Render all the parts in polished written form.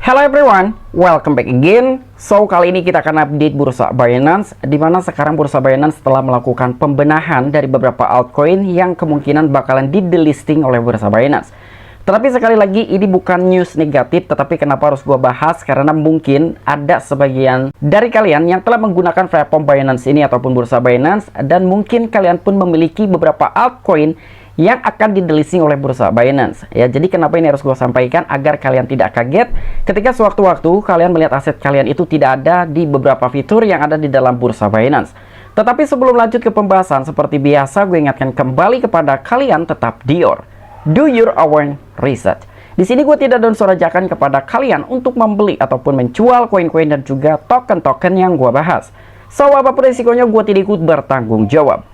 Hello everyone, welcome back again. So kali ini kita akan update bursa Binance, di mana sekarang bursa Binance telah melakukan pembenahan dari beberapa altcoin yang kemungkinan bakalan di-delisting oleh bursa Binance. Tetapi sekali lagi ini bukan news negatif, tetapi kenapa harus gua bahas? Karena mungkin ada sebagian dari kalian yang telah menggunakan platform Binance ini ataupun bursa Binance, dan mungkin kalian pun memiliki beberapa altcoin yang akan di-delisting oleh bursa Binance. Ya, jadi kenapa ini harus gue sampaikan agar kalian tidak kaget ketika sewaktu-waktu kalian melihat aset kalian itu tidak ada di beberapa fitur yang ada di dalam bursa Binance. Tetapi sebelum lanjut ke pembahasan, seperti biasa gue ingatkan kembali kepada kalian tetap do your own research. Di sini gue tidak donsorajakan kepada kalian untuk membeli ataupun menjual koin-koin dan juga token-token yang gue bahas. So apapun resikonya gue tidak ikut bertanggung jawab.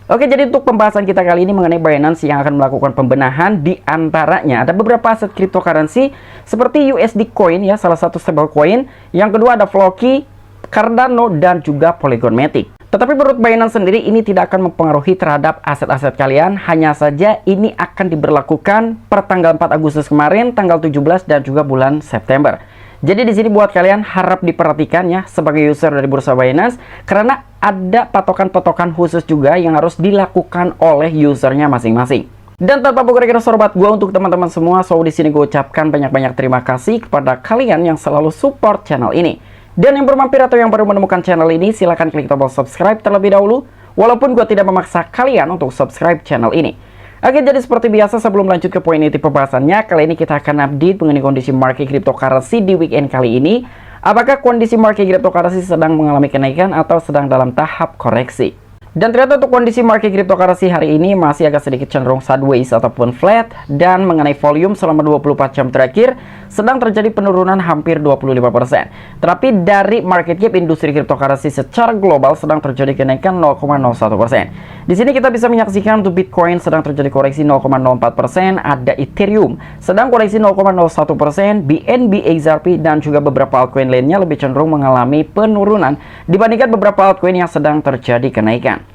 Oke, jadi untuk pembahasan kita kali ini mengenai Binance yang akan melakukan pembenahan, di antaranya ada beberapa aset cryptocurrency seperti USD Coin ya, salah satu stablecoin. Yang kedua ada Floki, Cardano, dan juga Polygon Matic. Tetapi menurut Binance sendiri ini tidak akan mempengaruhi terhadap aset-aset kalian, hanya saja ini akan diberlakukan per tanggal 4 Agustus kemarin, tanggal 17 dan juga bulan September. Jadi di sini buat kalian harap diperhatikan ya sebagai user dari bursa Binance, karena ada patokan-patokan khusus juga yang harus dilakukan oleh usernya masing-masing. Dan tanpa berkira-kira sorbat gue untuk teman-teman semua, so di sini gue ucapkan banyak-banyak terima kasih kepada kalian yang selalu support channel ini. Dan yang bermampir atau yang baru menemukan channel ini, silahkan klik tombol subscribe terlebih dahulu, walaupun gue tidak memaksa kalian untuk subscribe channel ini. Oke, jadi seperti biasa sebelum lanjut ke poin inti pembahasannya, kali ini kita akan update mengenai kondisi market cryptocurrency di weekend kali ini. Apakah kondisi market cryptocurrency sedang mengalami kenaikan atau sedang dalam tahap koreksi? Dan ternyata untuk kondisi market cryptocurrency hari ini masih agak sedikit cenderung sideways ataupun flat. Dan mengenai volume selama 24 jam terakhir sedang terjadi penurunan hampir 25%. Tetapi dari market cap industri cryptocurrency secara global sedang terjadi kenaikan 0,01%. Di sini kita bisa menyaksikan untuk Bitcoin sedang terjadi koreksi 0,04%, ada Ethereum sedang koreksi 0,01%, BNB, XRP, dan juga beberapa altcoin lainnya lebih cenderung mengalami penurunan dibandingkan beberapa altcoin yang sedang terjadi kenaikan.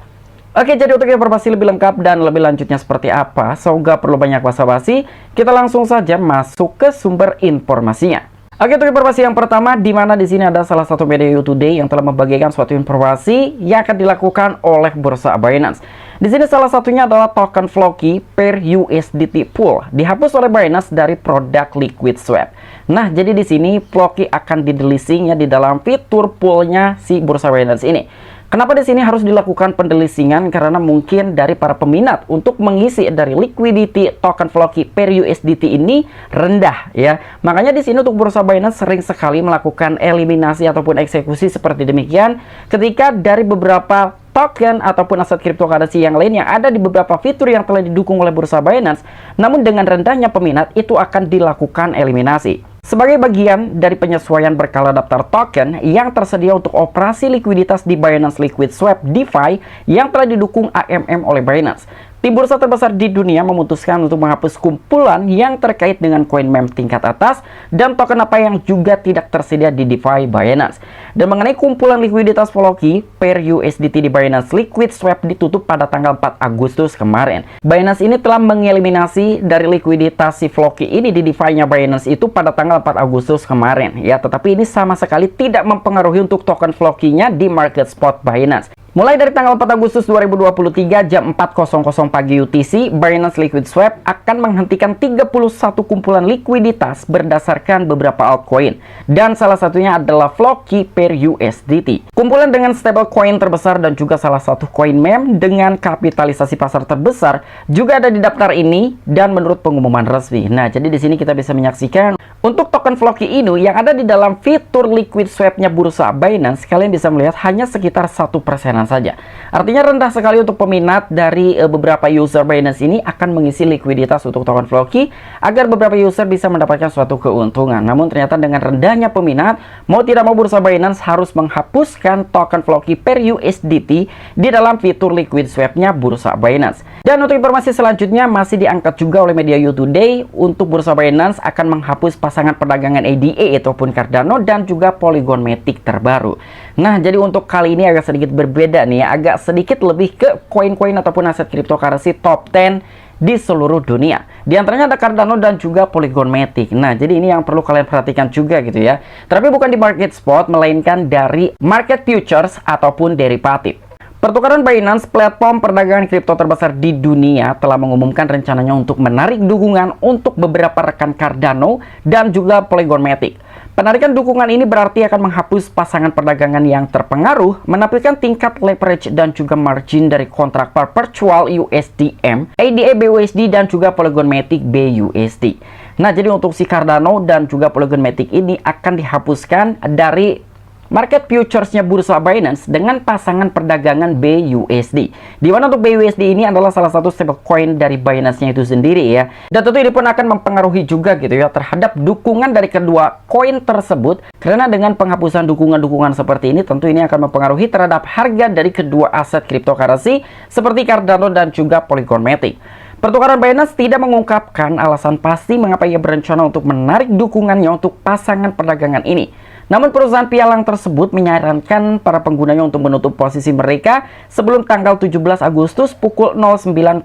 Oke, jadi untuk informasi lebih lengkap dan lebih lanjutnya seperti apa, so gak perlu banyak basa-basi, kita langsung saja masuk ke sumber informasinya. Oke, untuk informasi yang pertama, di mana di sini ada salah satu media Today yang telah membagikan suatu informasi yang akan dilakukan oleh bursa Binance. Di sini salah satunya adalah token Floki per USDT pool dihapus oleh Binance dari produk Liquid Swap. Nah, jadi di sini Floki akan di-delisting ya di dalam fitur poolnya si bursa Binance ini. Kenapa di sini harus dilakukan pendelisingan? Karena mungkin dari para peminat untuk mengisi dari liquidity token Floki per USDT ini rendah ya. Makanya di sini untuk bursa Binance sering sekali melakukan eliminasi ataupun eksekusi seperti demikian ketika dari beberapa token ataupun aset cryptocurrency yang lain yang ada di beberapa fitur yang telah didukung oleh bursa Binance, namun dengan rendahnya peminat itu akan dilakukan eliminasi. Sebagai bagian dari penyesuaian berkala daftar token yang tersedia untuk operasi likuiditas di Binance Liquid Swap DeFi yang telah didukung AMM oleh Binance, tim bursa terbesar di dunia memutuskan untuk menghapus kumpulan yang terkait dengan koin meme tingkat atas dan token apa yang juga tidak tersedia di DeFi Binance. Dan mengenai kumpulan likuiditas Floki per USDT di Binance Liquid Swap ditutup pada tanggal 4 Agustus kemarin. Binance ini telah mengeliminasi dari likuiditas si Floki ini di DeFi-nya Binance itu pada tanggal 4 Agustus kemarin ya, tetapi ini sama sekali tidak mempengaruhi untuk token Floki-nya di market spot Binance. Mulai dari tanggal 4 Agustus 2023 jam 4.00 pagi UTC, Binance Liquid Swap akan menghentikan 31 kumpulan likuiditas berdasarkan beberapa altcoin. Dan salah satunya adalah Floki per USDT. Kumpulan dengan stablecoin terbesar dan juga salah satu koin meme dengan kapitalisasi pasar terbesar juga ada di daftar ini dan menurut pengumuman resmi. Nah, jadi di sini kita bisa menyaksikan untuk token Floki ini yang ada di dalam fitur Liquid Swap-nya bursa Binance, kalian bisa melihat hanya sekitar 1% saja. Artinya rendah sekali untuk peminat dari beberapa user Binance ini akan mengisi likuiditas untuk token Floki agar beberapa user bisa mendapatkan suatu keuntungan. Namun ternyata dengan rendahnya peminat, mau tidak mau bursa Binance harus menghapuskan token Floki per USDT di dalam fitur Liquid Swap-nya bursa Binance. Dan untuk informasi selanjutnya masih diangkat juga oleh media Today, untuk bursa Binance akan menghapus pasangan perdagangan ADA ataupun Cardano dan juga Polygon Matic terbaru. Nah, jadi untuk kali ini agak sedikit berbeda nih ya, agak sedikit lebih ke koin-koin ataupun aset cryptocurrency top 10 di seluruh dunia. Di antaranya ada Cardano dan juga Polygon Matic. Nah, jadi ini yang perlu kalian perhatikan juga gitu ya. Tapi bukan di market spot, melainkan dari market futures ataupun derivatif. Pertukaran Binance, platform perdagangan kripto terbesar di dunia, telah mengumumkan rencananya untuk menarik dukungan untuk beberapa rekan Cardano dan juga Polygon Matic. Penarikan dukungan ini berarti akan menghapus pasangan perdagangan yang terpengaruh, menampilkan tingkat leverage dan juga margin dari kontrak perpetual USDM, ADA BUSD dan juga Polygon Matic BUSD. Nah, jadi untuk si Cardano dan juga Polygon Matic ini akan dihapuskan dari market futuresnya bursa Binance dengan pasangan perdagangan BUSD. Di mana untuk BUSD ini adalah salah satu stablecoin dari Binance-nya itu sendiri ya. Dan tentu ini pun akan mempengaruhi juga gitu ya terhadap dukungan dari kedua koin tersebut. Karena dengan penghapusan dukungan-dukungan seperti ini, tentu ini akan mempengaruhi terhadap harga dari kedua aset cryptocurrency seperti Cardano dan juga Polygon Matic. Pertukaran Binance tidak mengungkapkan alasan pasti mengapa ia berencana untuk menarik dukungannya untuk pasangan perdagangan ini. Namun perusahaan pialang tersebut menyarankan para penggunanya untuk menutup posisi mereka sebelum tanggal 17 Agustus pukul 09.00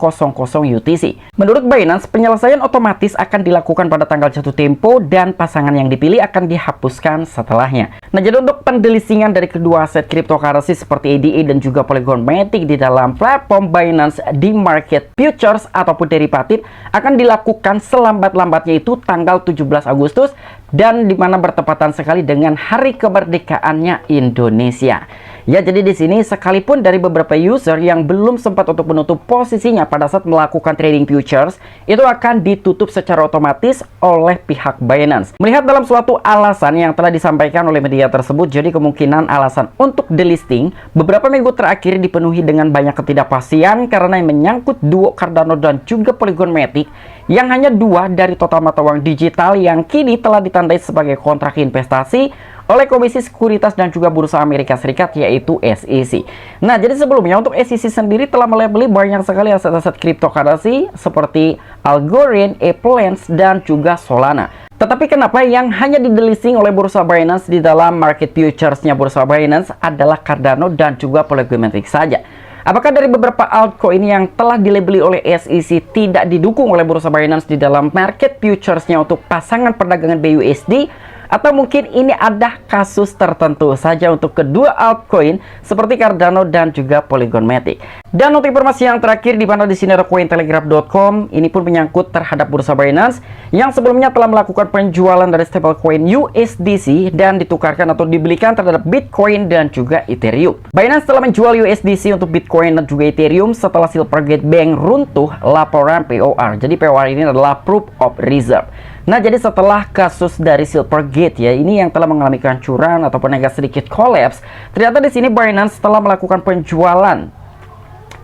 UTC. Menurut Binance, penyelesaian otomatis akan dilakukan pada tanggal jatuh tempo dan pasangan yang dipilih akan dihapuskan setelahnya. Nah, jadi untuk pendelisingan dari kedua aset cryptocurrency seperti ADA dan juga Polygon Matic di dalam platform Binance di market futures ataupun derivatif akan dilakukan selambat-lambatnya itu tanggal 17 Agustus dan dimana bertepatan sekali dengan hari kemerdekaannya Indonesia. Ya, jadi di sini sekalipun dari beberapa user yang belum sempat untuk menutup posisinya pada saat melakukan trading futures, itu akan ditutup secara otomatis oleh pihak Binance. Melihat dalam suatu alasan yang telah disampaikan oleh media tersebut, jadi kemungkinan alasan untuk delisting beberapa minggu terakhir dipenuhi dengan banyak ketidakpastian karena yang menyangkut duo Cardano dan juga Polygon Matic yang hanya dua dari total mata uang digital yang kini telah ditandai sebagai kontrak investasi oleh Komisi Sekuritas dan juga Bursa Amerika Serikat, yaitu SEC. Nah, jadi sebelumnya untuk SEC sendiri telah melabeli banyak sekali aset-aset cryptocurrency seperti Algorand, Avalanche, dan juga Solana. Tetapi kenapa yang hanya didelisting oleh Bursa Binance di dalam market futuresnya Bursa Binance adalah Cardano dan juga Polygon Matic saja? Apakah dari beberapa altcoin yang telah dilabeli oleh SEC tidak didukung oleh Bursa Binance di dalam market futuresnya untuk pasangan perdagangan BUSD? Atau mungkin ini ada kasus tertentu saja untuk kedua altcoin seperti Cardano dan juga Polygon Matic. Dan untuk informasi yang terakhir di mana di sini ada cointelegraph.com, ini pun menyangkut terhadap Bursa Binance yang sebelumnya telah melakukan penjualan dari stablecoin USDC dan ditukarkan atau dibelikan terhadap Bitcoin dan juga Ethereum. Binance telah menjual USDC untuk Bitcoin dan juga Ethereum setelah Silvergate Bank runtuh laporan POR. Jadi POR ini adalah Proof of Reserve. Nah, jadi setelah kasus dari Silvergate ya, ini yang telah mengalami kehancuran ataupun agak sedikit collapse, ternyata di sini Binance telah melakukan penjualan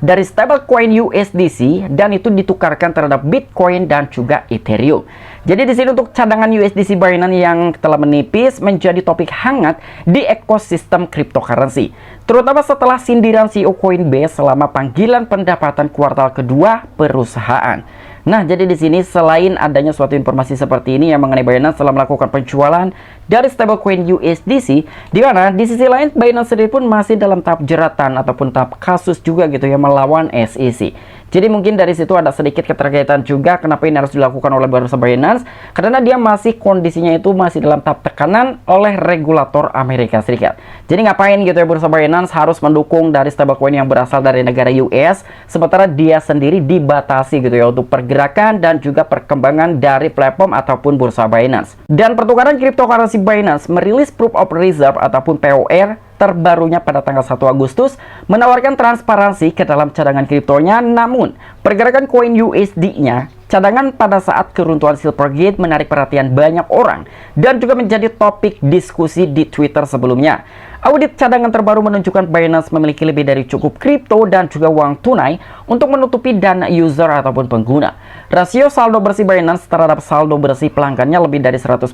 dari stablecoin USDC dan itu ditukarkan terhadap Bitcoin dan juga Ethereum. Jadi di sini untuk cadangan USDC Binance yang telah menipis menjadi topik hangat di ekosistem cryptocurrency, terutama setelah sindiran CEO Coinbase selama panggilan pendapatan kuartal kedua perusahaan. Nah, jadi di sini selain adanya suatu informasi seperti ini yang mengenai Binance telah melakukan penjualan dari stablecoin USDC, di mana di sisi lain Binance sendiri pun masih dalam tahap jeratan ataupun tahap kasus juga gitu ya melawan SEC. Jadi mungkin dari situ ada sedikit keterkaitan juga kenapa ini harus dilakukan oleh Bursa Binance, karena dia masih kondisinya itu masih dalam tahap tekanan oleh regulator Amerika Serikat. Jadi ngapain gitu ya Bursa Binance harus mendukung dari stablecoin yang berasal dari negara US, sementara dia sendiri dibatasi gitu ya untuk pergerakan dan juga perkembangan dari platform ataupun Bursa Binance. Dan pertukaran cryptocurrency Binance merilis Proof of Reserve ataupun POR terbarunya pada tanggal 1 Agustus menawarkan transparansi ke dalam cadangan kriptonya. Namun pergerakan koin USD-nya, cadangan pada saat keruntuhan Silvergate, menarik perhatian banyak orang dan juga menjadi topik diskusi di Twitter sebelumnya. Audit cadangan terbaru menunjukkan Binance memiliki lebih dari cukup kripto dan juga uang tunai untuk menutupi dana user ataupun pengguna. Rasio saldo bersih Binance terhadap saldo bersih pelanggannya lebih dari 100%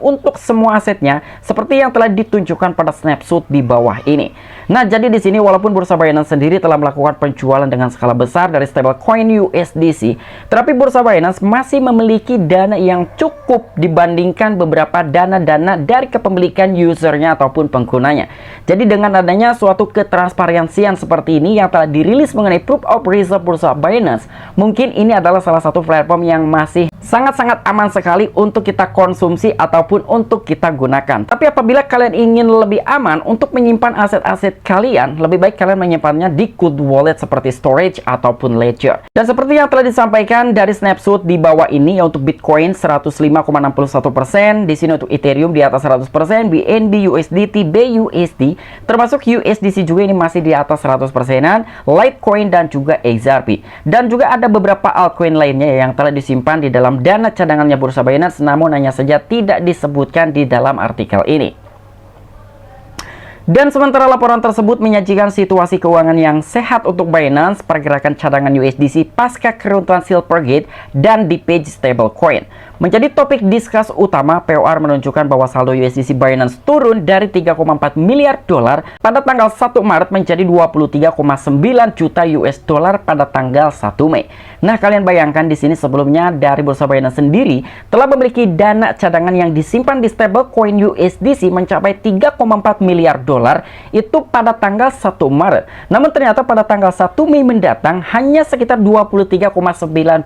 untuk semua asetnya, seperti yang telah ditunjukkan pada snapshot di bawah ini. Nah, jadi di sini walaupun Bursa Binance sendiri telah melakukan penjualan dengan skala besar dari stablecoin USDC, tetapi Bursa Binance masih memiliki dana yang cukup dibandingkan beberapa dana-dana dari kepemilikan usernya ataupun penggunanya. lainnya. Jadi dengan adanya suatu ketransparansian seperti ini yang telah dirilis mengenai Proof of Reserve bursa Binance, mungkin ini adalah salah satu platform yang masih sangat-sangat aman sekali untuk kita konsumsi ataupun untuk kita gunakan. Tapi apabila kalian ingin lebih aman untuk menyimpan aset-aset kalian, lebih baik kalian menyimpannya di cold wallet seperti Storage ataupun Ledger. Dan seperti yang telah disampaikan dari snapshot di bawah ini, ya untuk Bitcoin 105,61%, di sini untuk Ethereum di atas 100%, BNB, USDT, BUSD, termasuk USDC juga ini masih di atas 100%-an, Litecoin dan juga XRP. Dan juga ada beberapa altcoin lainnya yang telah disimpan di dalam dana cadangannya bursa Binance, namun hanya saja tidak disebutkan di dalam artikel ini. Dan sementara laporan tersebut menyajikan situasi keuangan yang sehat untuk Binance, pergerakan cadangan USDC pasca keruntuhan Silvergate dan di page stablecoin. Menjadi topik diskus utama, POR menunjukkan bahwa saldo USDC Binance turun dari 3,4 miliar dolar pada tanggal 1 Maret menjadi 23,9 juta US dollar pada tanggal 1 Mei. Nah, kalian bayangkan di sini sebelumnya dari bursa Binance sendiri telah memiliki dana cadangan yang disimpan di stablecoin USDC mencapai 3,4 miliar dolar itu pada tanggal 1 Maret. Namun ternyata pada tanggal 1 Mei mendatang hanya sekitar 23,9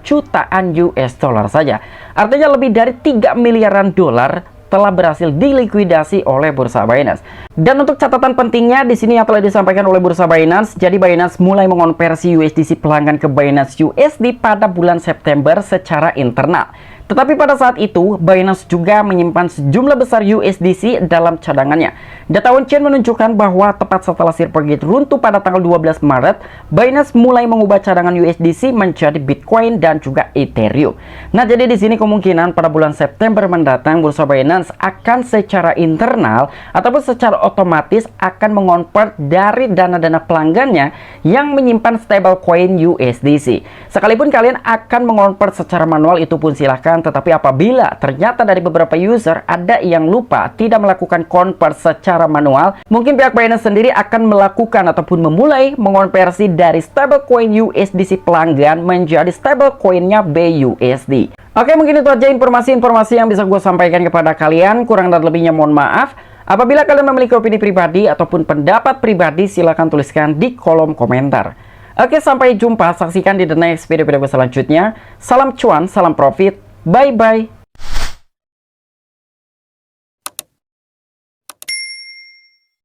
jutaan US dollar saja. Artinya lebih dari 3 miliaran dolar telah berhasil dilikuidasi oleh bursa Binance. Dan untuk catatan pentingnya di sini yang telah disampaikan oleh bursa Binance, jadi Binance mulai mengonversi USDC pelanggan ke Binance USD pada bulan September secara internal. Tetapi pada saat itu, Binance juga menyimpan sejumlah besar USDC dalam cadangannya. Data on-chain menunjukkan bahwa tepat setelah Silvergate runtuh pada tanggal 12 Maret, Binance mulai mengubah cadangan USDC menjadi Bitcoin dan juga Ethereum. Nah, jadi di sini kemungkinan pada bulan September mendatang, bursa Binance akan secara internal ataupun secara otomatis akan mengonvert dari dana-dana pelanggannya yang menyimpan stablecoin USDC. Sekalipun kalian akan mengonvert secara manual, itu pun silahkan. Tetapi apabila ternyata dari beberapa user ada yang lupa tidak melakukan convert secara manual, mungkin pihak Binance sendiri akan melakukan ataupun memulai mengonversi dari stablecoin USDC pelanggan menjadi stablecoinnya BUSD. Oke, mungkin itu aja informasi-informasi yang bisa gue sampaikan kepada kalian. Kurang dan lebihnya mohon maaf. Apabila kalian memiliki opini pribadi ataupun pendapat pribadi, silahkan tuliskan di kolom komentar. Oke, sampai jumpa. Saksikan di the next video gue selanjutnya. Salam cuan, salam profit. Bye-bye.